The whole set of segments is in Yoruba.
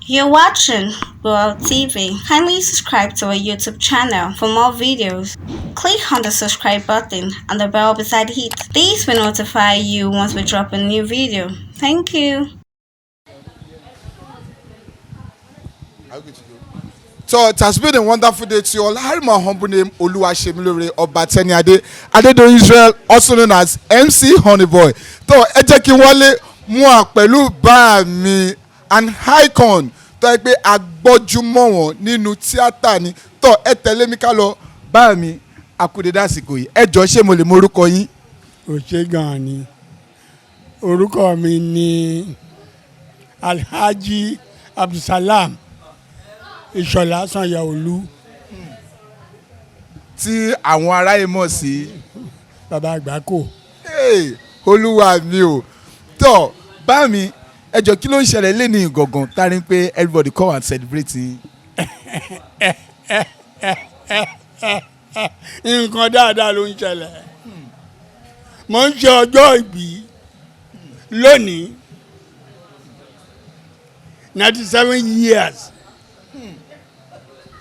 You're watching World TV. Kindly subscribe to our YouTube channel for more videos. Click on the subscribe button and the bell beside it. These will notify you once we drop a new video. Thank you. So it has been a wonderful day to you all. I have my humble name Oluwasemilore Obateni Adedoyin Israel, also known as MC Honeyboy. So ẹ jẹ́ kí n wọlé mú a pẹ̀lú bá mi an icon tó yẹ pé agbọ́júmọ̀ wọn nínú tíátà ni. Tó ẹ tẹ̀lé mi ká lọ bá mi akúdédé àsìkò yìí. Ẹ jọ̀ọ́ ṣé mo lè mọ orúkọ yín? Ó ṣé gan ni. Orúkọ mi ni Alhaji Abdulsalam Ìṣọ̀lá Sanyaolu. Tí àwọn aráyé mọ̀ sí Bàbá Àgbákò. Olúwa mi o. Tó bá mi ẹ jọ̀ọ́ kí ló ń ṣẹlẹ̀ lẹ́ni ìgangan tá a rí pé everybody come and celebrate. Nǹkan dáadáa ló ń ṣẹlẹ̀. Mo ń ṣe ọjọ́ ìbí lónìí 97 years.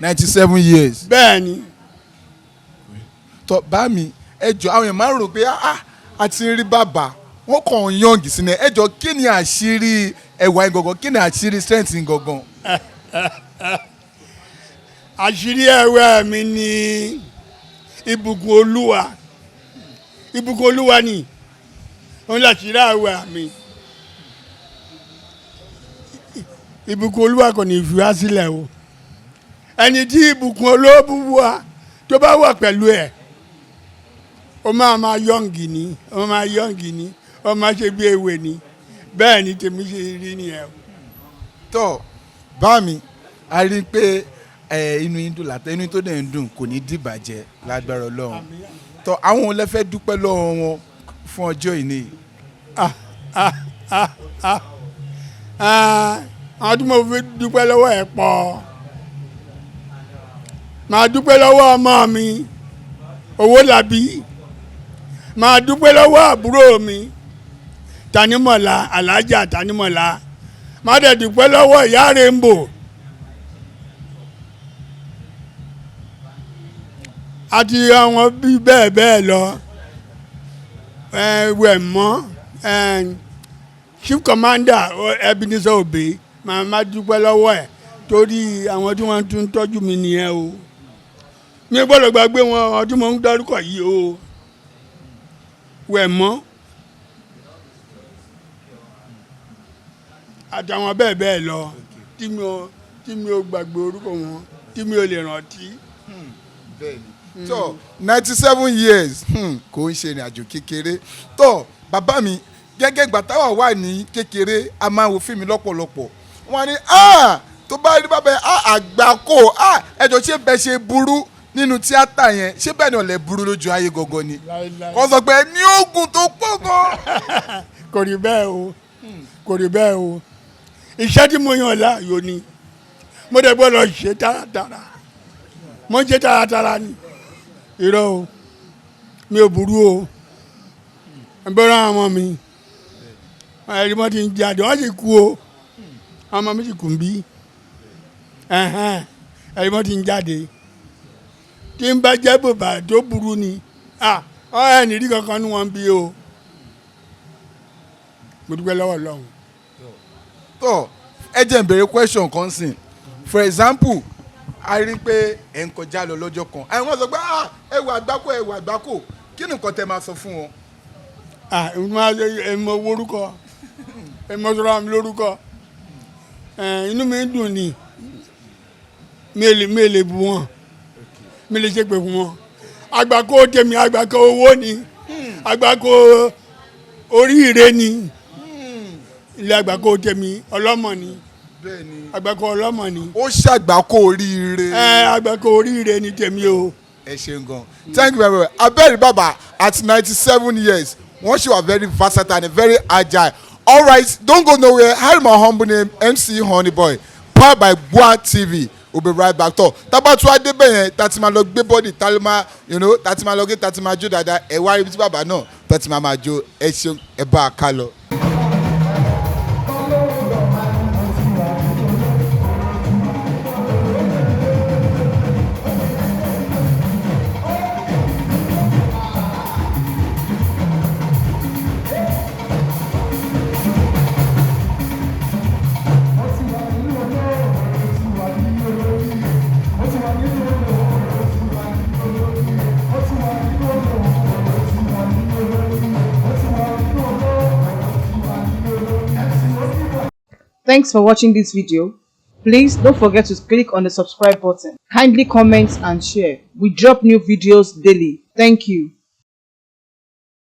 97 years. Bẹ́ẹ̀ni. Tó bá mi ẹ jọ̀ọ́ àwọn èèyàn máa ń rò pé a ti rí bàbá wọn kàn ń yọ̀ǹgì sí ni. Ẹ jọ̀ọ́ kí ni àṣírí ẹwà ìgangan, kí ni àṣírí strength ìgangan? Àṣírí ẹwà mi ni ìbùkún Olúwa. Ìbùkún Olúwa ni òun láṣírí ẹwà mi. Ìbùkún Olúwa kò ní fi wá sílẹ̀ o. Ẹni tí ìbùkún Olúwa tó bá wà pẹ̀lú ẹ̀ ó máa yọ̀ǹgì ni, ó máa yọ̀ǹgì ni, ó máa ṣe bí ewé ni. Bẹ́ẹ̀ ni tèmi ṣe rí nìyẹn. Tó bá mi a rí i pé inú yín dùn látọ̀, inú yín tó dẹ̀ ń dùn kò ní dìbàjẹ́ lágbára Ọlọ́run. Tó àwọn olè fẹ́ dúpẹ́ lọ́wọ́ wọn fún ọjọ́ ìní. Àwọn tí mo fi dúpẹ́ lọ́wọ́ ẹ̀ pọ̀. Màá dúpẹ́ lọ́wọ́ ọmọ mi Owólabí. Màá dúpẹ́ lọ́wọ́ àbúrò mi Tanímọ̀lá, Alájà Tanímọ̀lá. Màá dẹ̀ dúpẹ́ lọ́wọ́ ìyá Rainbow. Àti àwọn bí bẹ́ẹ̀ bẹ́ẹ̀ lọ. Wẹ̀mọ́ Chief Commander Ebenezer Obey. Màá dúpẹ́ lọ́wọ́ ẹ̀ torí àwọn tí wọ́n tún tọ́jú mi nìyẹn o. Mi ò gbọ́dọ̀ gbàgbé wọn ọdún mọ̀ ń dárúkọ yìí o. Wẹ̀mọ́ àtàwọn bẹ́ẹ̀ bẹ́ẹ̀ lọ tí mi ò gbàgbé orúkọ wọn, tí mi ò lè rántí. Tó 97 years kò ń ṣe ìrìnàjò kékeré. Tó bàbá mi gẹ́gẹ́ ìgbà táwa wà ní kékeré a máa wo fíìmù lọ́pọ̀lọpọ̀. Wọ́n ní tó bá rí bàbá Àgbákò ẹ jọ̀ọ́ ṣé bẹ́ẹ̀ ṣe burú nínú tíátà yẹn, ṣé bẹ́ẹ̀ ni ọ̀lẹ́ burú lójú ayé gangan ni? Wọ́n sọ pé ní oògùn tó pọ̀ gan. Kò rí bẹ́ẹ̀ o, kò rí bẹ́ẹ̀ o. Iṣẹ́ tí mo yàn láàyò ni mo dẹ̀ gbọ́dọ̀ ṣe tààràtàrà. Mo ń ṣe tààràtàrà ni. Irọ́ o, mi ò burú o. Ẹgbẹ́rún àwọn ọmọ mi ẹ̀rí mọ́ ti ń jáde wọ́n sì kú o. Àwọn ọmọ mi sì kú ń bí. Ẹ̀rí mọ́ ti ń jáde. Tí n bá jẹ́ bàbá tó burú ni ẹni rí kankan ní wọn bí o. Mo dúpẹ́ lọ́wọ́ Ọlọ́run. Tó ẹ jẹ́ n béèrè question kan sìn. For example a rí pé ẹ̀ ń kọjá lọ lọ́jọ́ kan àwọn sọ pé ẹwà Àgbákò kí ni nǹkan tẹ́ máa sọ fún wọn? Ẹ mọ orúkọ ẹ mọ sọ̀rọ̀ àmì lórúkọ. Inú mi dùn ni mi lè bu wọn, mi lè ṣe pé fún wọn. Àgbákò tèmi Àgbákò owó ni, Àgbákò oríire ni. Ilé Àgbákò tèmi ọlọ́mọ ni. Àgbákò ọlọ́mọ ni. Ó ṣàgbákò oríire. Àgbákò oríire ni tèmi o. Ẹ ṣeun gan. Thank you very much. Abẹ́rẹ́ bàbá at 97 years wọ́n ṣe wà very versatile and very agile. All right, don't go nowhere. Hi, my humble name MC Honeyboy, powered by Bua TV. We'll be right back. Tó tábàtú adébẹ̀ yẹn tàti máa lọ gbé bọ́ọ̀dì tálímà tàti máa lọ gé tàti máa jó dáadáa ẹ̀ wá ibi tí bàbá náà tàti máa jó ẹ ṣeun ẹ bá a ká lọ. Thanks for watching this video. Please don't forget to click on the subscribe button. Kindly comment and share. We drop new videos daily. Thank you.